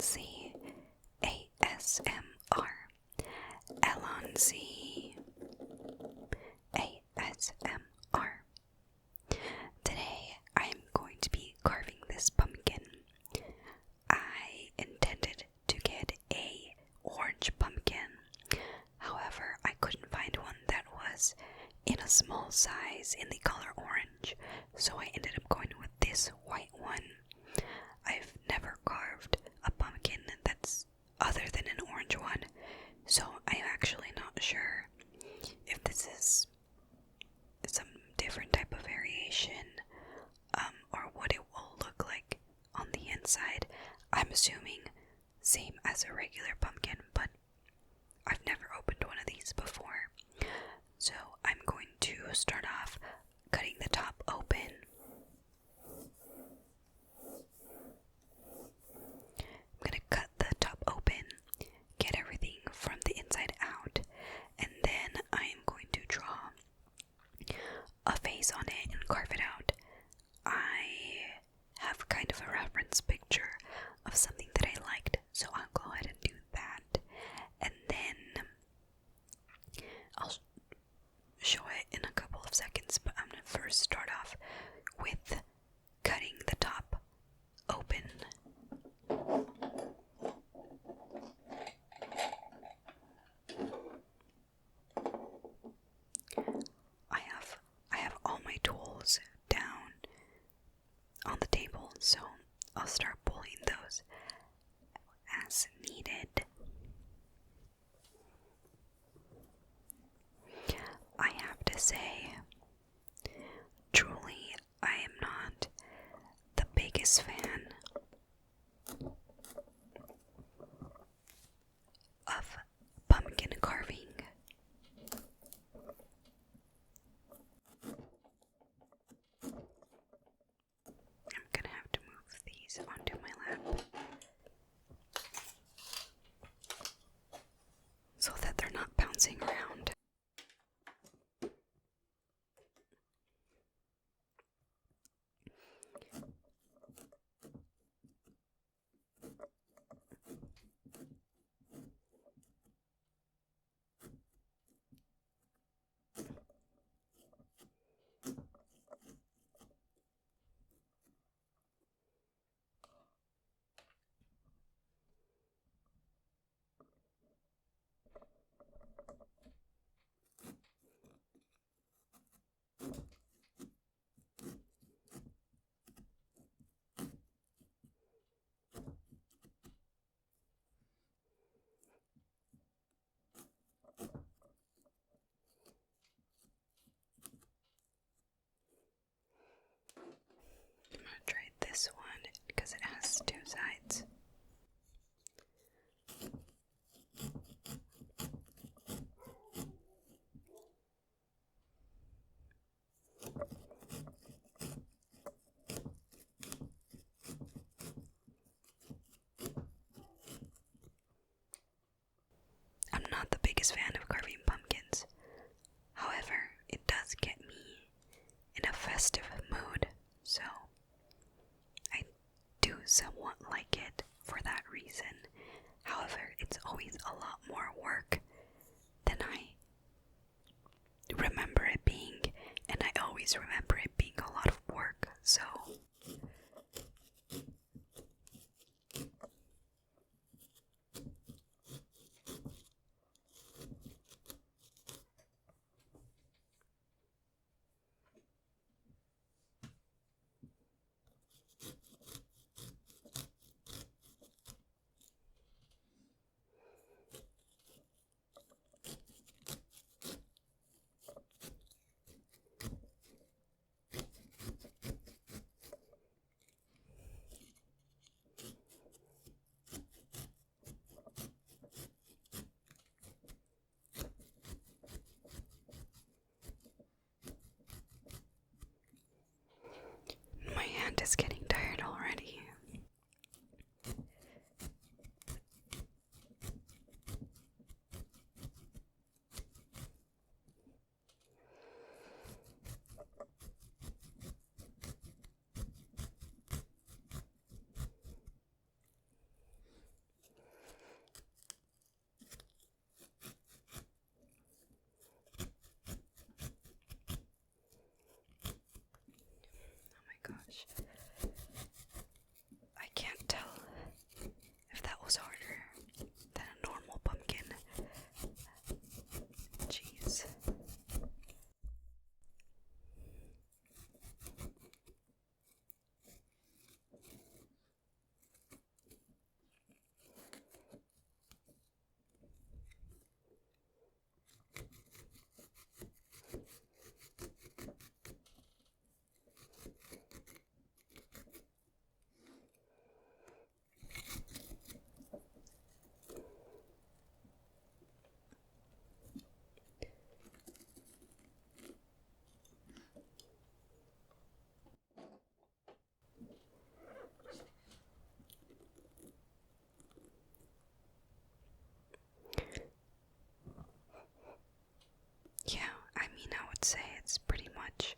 Elonzi ASMR. Elonzi ASMR. Today I'm going to be carving this pumpkin. I intended to get a orange pumpkin. However, I couldn't find one that was in a small size in the color orange, so I ended up going with this white one. I've never carved a pumpkin that's other than an orange one, so I'm actually not sure if this is some different type of variation, or what it will look like on the inside. I'm assuming same as a regular pumpkin, but I've never opened one of these before. So I'm going to start off cutting the top open. I'm going to cut the top open, get everything from the inside out, and then I'm going to draw a face on it and carve it out. I have kind of a reference picture of something that I liked, so I'll go ahead and do that. And then I'll show it in a couple of seconds, but I'm going to first start off with cutting the top open. I have all my tools down on the table, so I'll start pulling those as needed. I have to say, truly, I am not the biggest fan of pumpkin carving. I'm gonna have to move these onto my lap so that they're not bouncing around. I'm gonna try this one because it has two sides. I'm not the biggest fan of carving pumpkins. However, it does get me in a festive mood, so I do somewhat like it for that reason. However, it's always a lot more work than I remember it being, and I always remember it being a lot of work, so my hand is getting tired already. gosh. I can't tell if that was harder than a normal pumpkin. Jeez. Yeah, I mean, I would say it's pretty much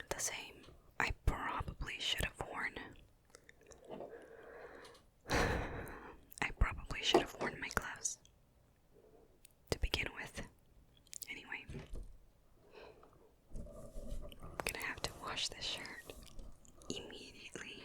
the same. I probably should have worn. I probably should have worn my gloves to begin with. Anyway, I'm gonna have to wash this shirt immediately.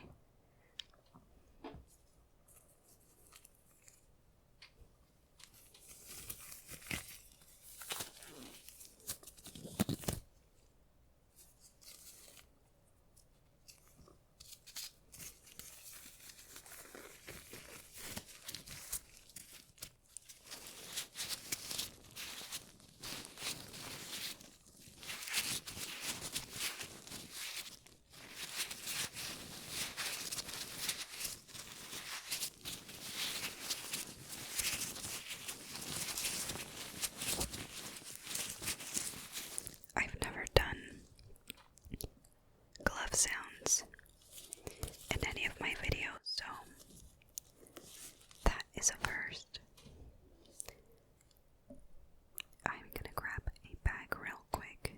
I've never done glove sounds in any of my videos, so that is a first. I'm gonna grab a bag real quick.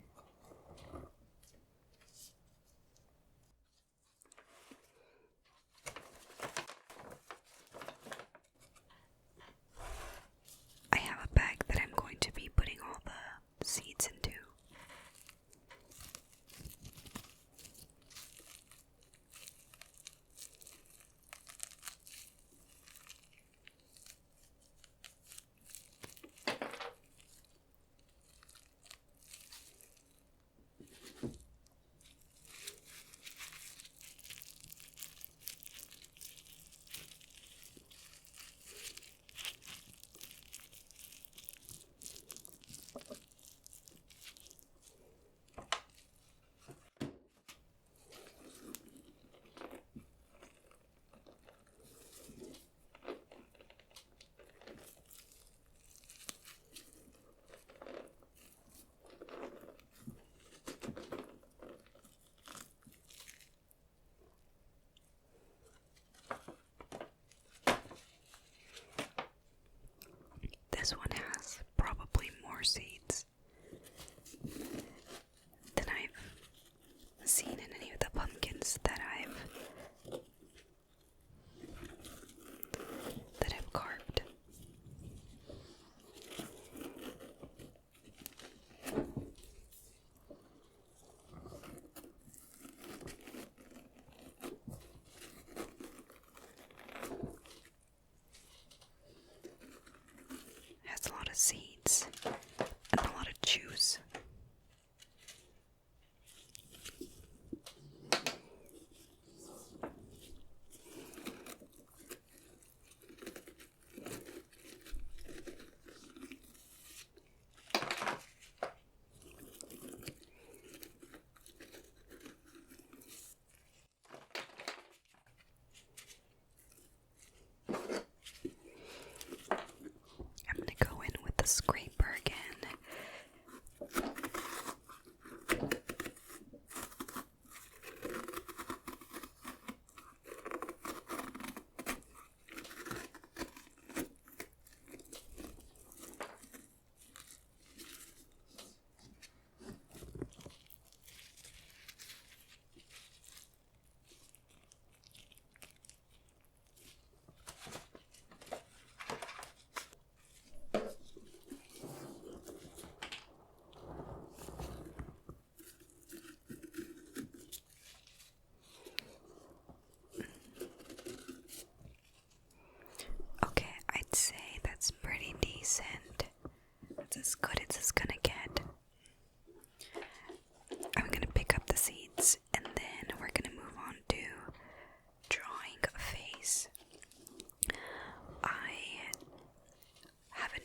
I have a bag that I'm going to be putting all the seeds into. This one has probably more seeds than I've seen in any of the pumpkins that I've carved. Has a lot of seeds and a lot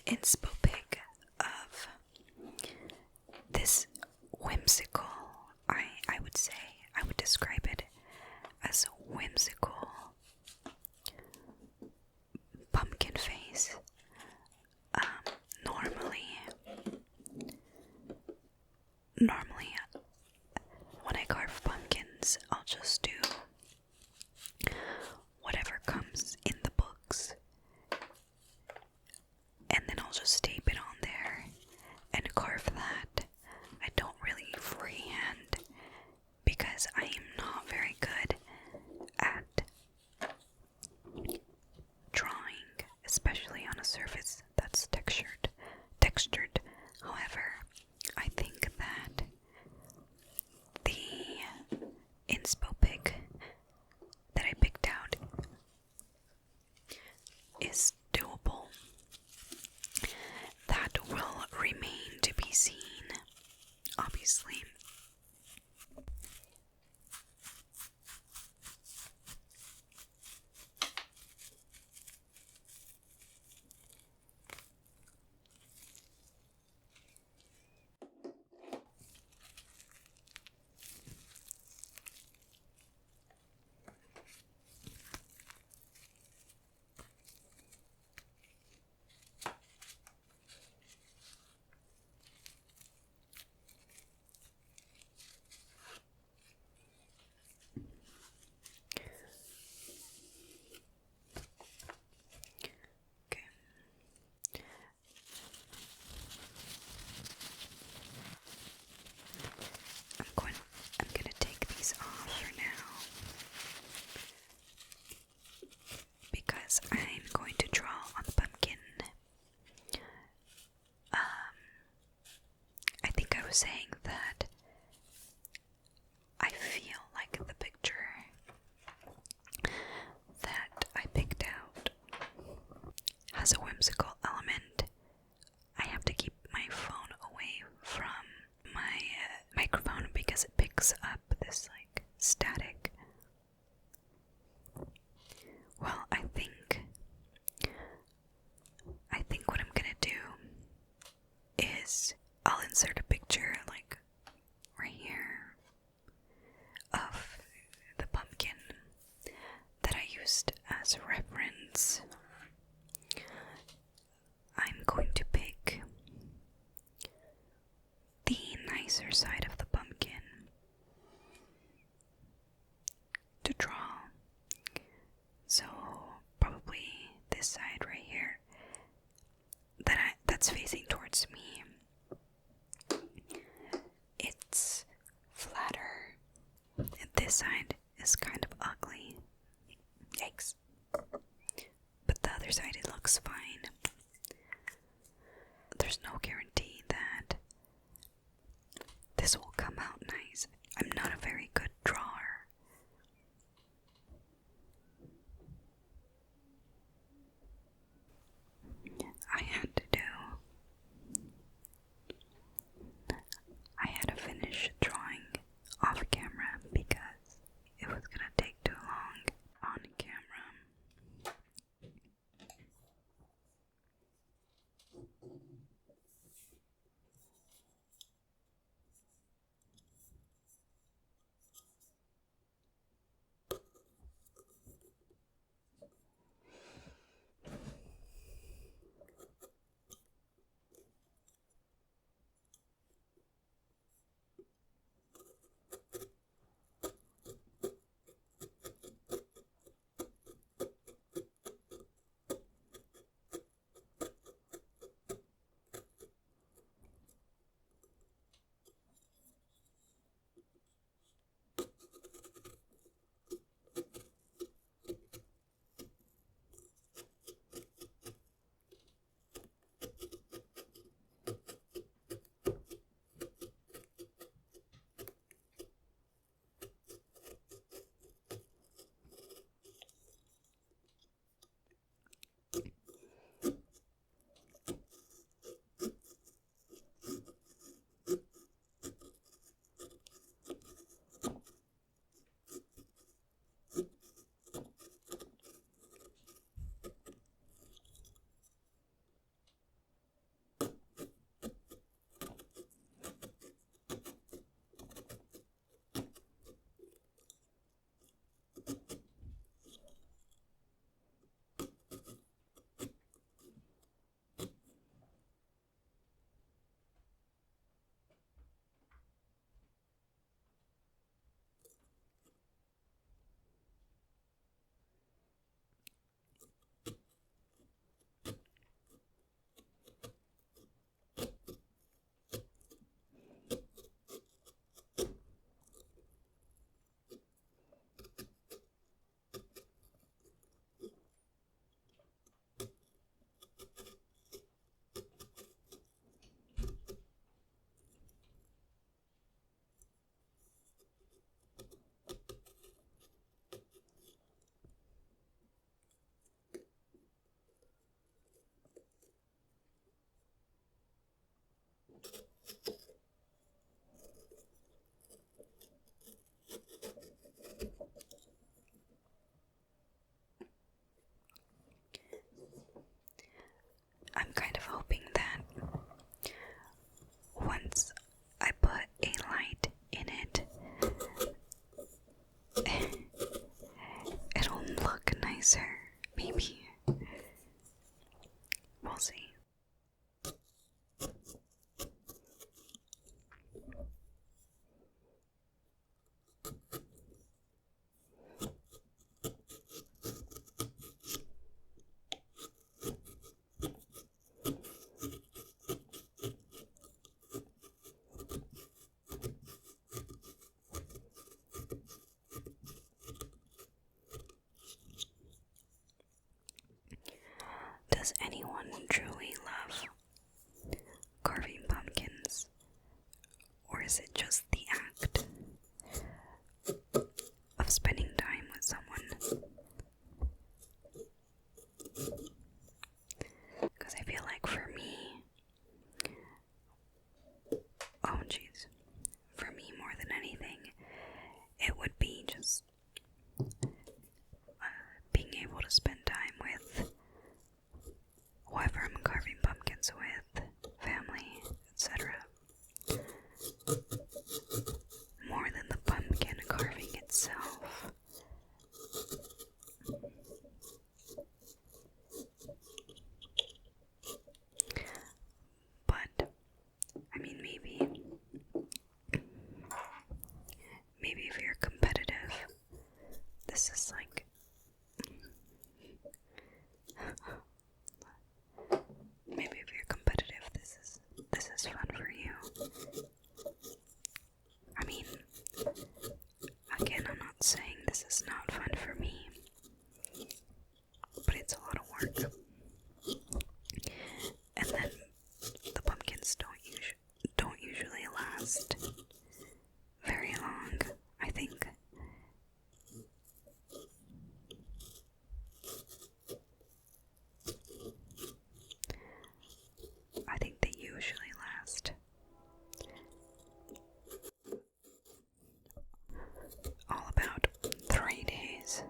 inspo pic of this whimsical, I would say, I would describe it as a whimsical pumpkin face. Normally, when I carve pumpkins, I'll just do whatever comes in the books, and then I'll just tape it on there and carve that. I don't really freehand because I am not very good at drawing, especially on a surface that's textured. However, I think that the inspo pic that I picked out is doable. That will remain to be seen, obviously. I'm gonna take these off for now because I'm going to draw on the pumpkin. I think I was saying that I feel like the picture that I picked out has a whimsical element. I have to keep my phone away from my microphone because it picks up this like static. Well, I think what I'm gonna do is I'll insert a picture like right here of the pumpkin that I used as a reference. I'm going to pick the nicer side of the pumpkin to draw. So probably this side right here that's facing towards me. It's flatter. And this side is kind of ugly. Yikes. But the other side, it looks fine. There's no guarantee that this will come out nice. I'm not a very good drawer. I had to finish drawing off camera because it was gonna take too long on camera. friends with, family, etc. More than the pumpkin carving itself. But, I mean, maybe if you're competitive, this is like, maybe if you're competitive, this is fun for you. I mean, again, I'm not saying this is not fun for me, but it's a lot of work. And then the pumpkins don't usually last very long, I think. I think they usually last all about 3 days.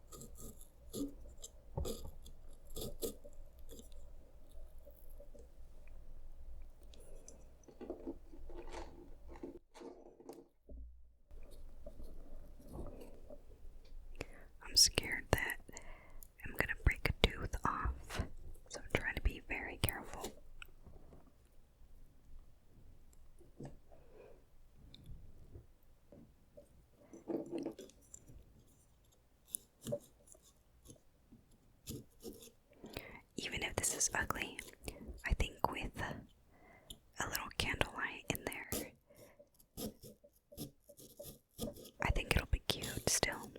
I'm scared that I'm gonna break a tooth off, so I'm trying to be very careful. Even if this is ugly, I think with a little candlelight in there, I think it'll be cute still.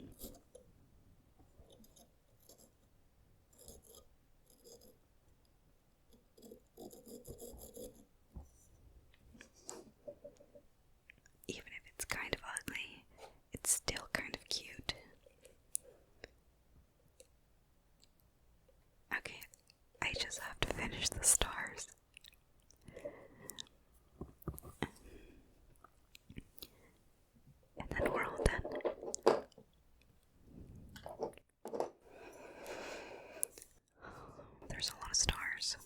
Even if it's kind of ugly, it's still kind of cute. Okay, I just have to finish the stars. And then we're all done. There's a lot of stars.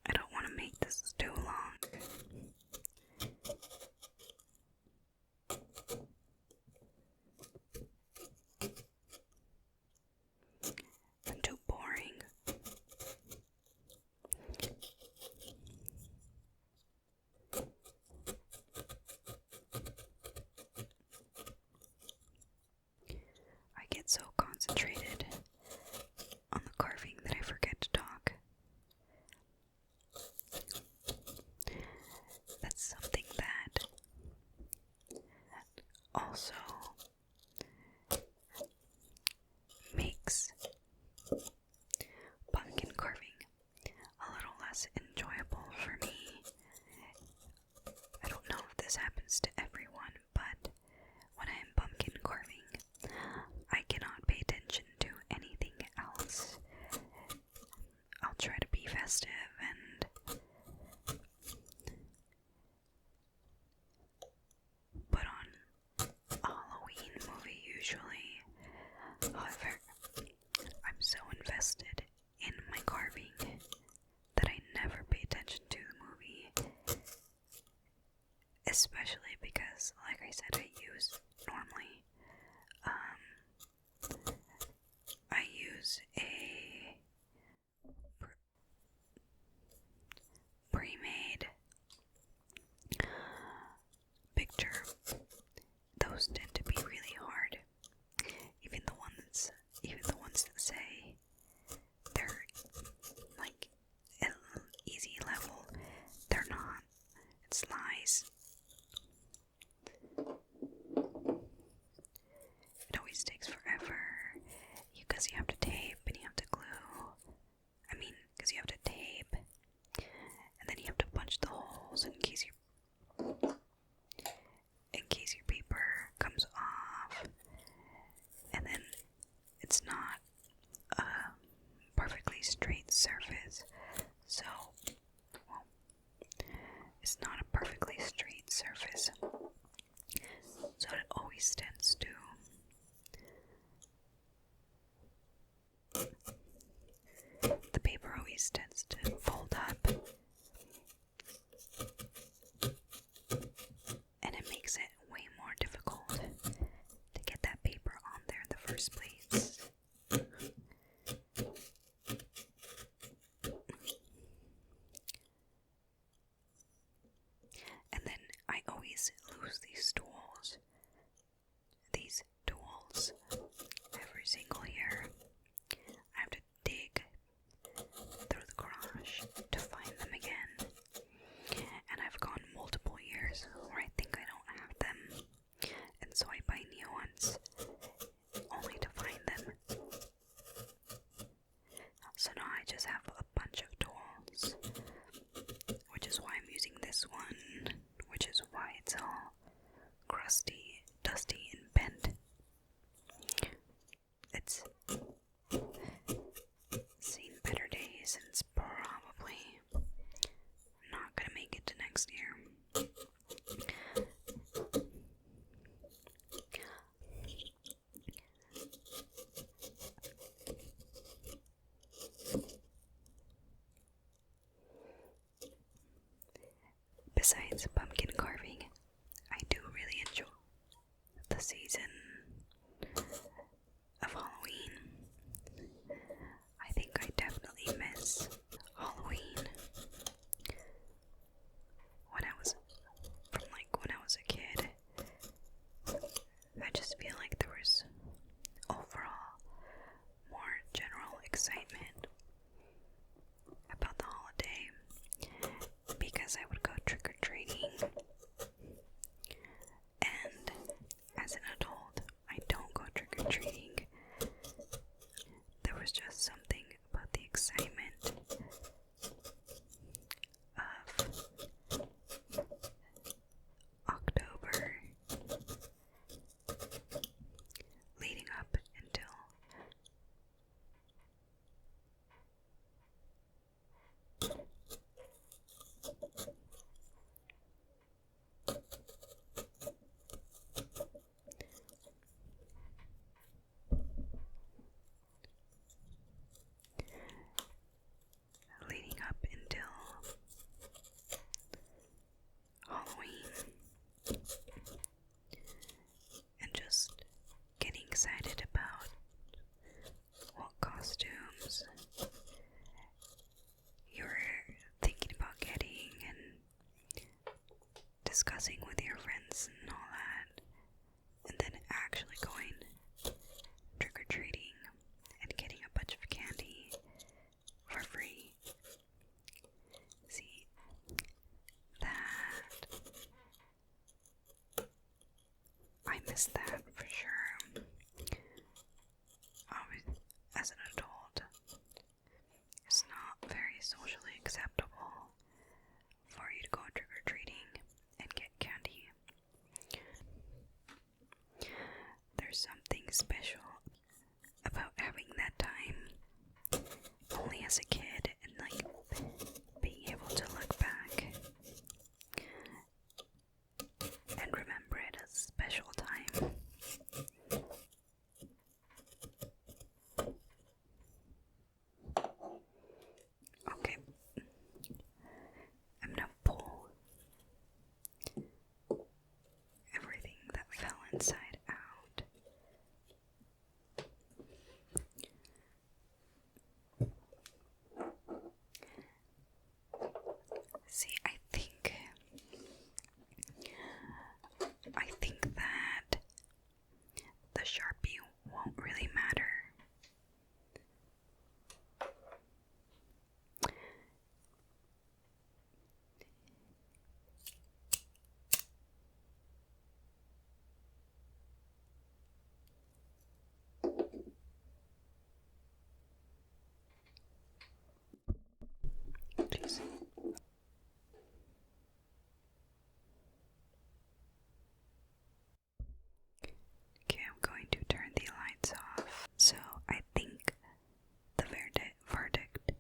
I don't want to make this too long. And too boring. I get so concentrated on the carving that I forget to talk. That's something that also makes pumpkin carving a little less enjoyable for me. I don't know if this happens to everyone, but when I'm pumpkin carving, I cannot pay attention to anything else. I'll try to be festive and put on a Halloween movie usually. However, I'm so invested in my carving that I never pay attention to the movie. Especially because, like I said, I use a pre-made picture. Those tend to be really hard. Even the ones that say they're like at an easy level, they're not. It's lies. It always takes forever because you have to tape and you have to glue. Because you have to tape and then you have to punch the holes in case your paper comes off, and then it's not a perfectly straight surface. So, well, it's not a perfectly straight surface. lights. And then I always lose these tools. Every single year. I have to dig through the garage to find them again. And I've gone multiple years where I think I don't have them. And so I buy new ones only to find them. So now I just have a bunch of tools, which is why I'm using this one, which is why it's all crusty, dusty, and bent. It's seen better days and it's probably not gonna make it to next year. Besides pumpkin carving, I do really enjoy the season of Halloween. I think I definitely miss Halloween when I was a kid. I just feel like there was overall more general excitement about the holiday because I would go trick-or-treating, and as an adult I don't go trick-or-treating. There was just something about the excitement of October leading up until Halloween, and just getting excited about what costumes you're thinking about getting and discussing with your friends and all that, and then actually going trick-or-treating and getting a bunch of candy for free. See, that I miss that for sure. As an adult, it's not very socially acceptable for you to go trick-or-treating and get candy. There's something special about having that time only as a kid and like being able to look back and remember it as a special time. Okay, I'm gonna pull everything that fell inside out. See, I think that the Sharpie won't really matter. Please. Okay, I'm going to turn the lights off. So I think the verdict,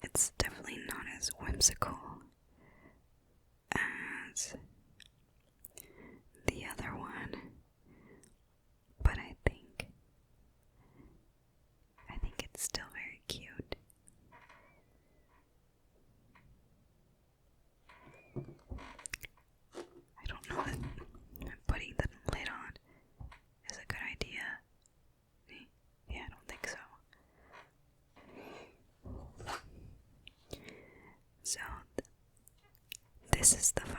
it's definitely not as whimsical as the other one, but I think it's still very cute. I don't know that putting the lid on is a good idea. This is the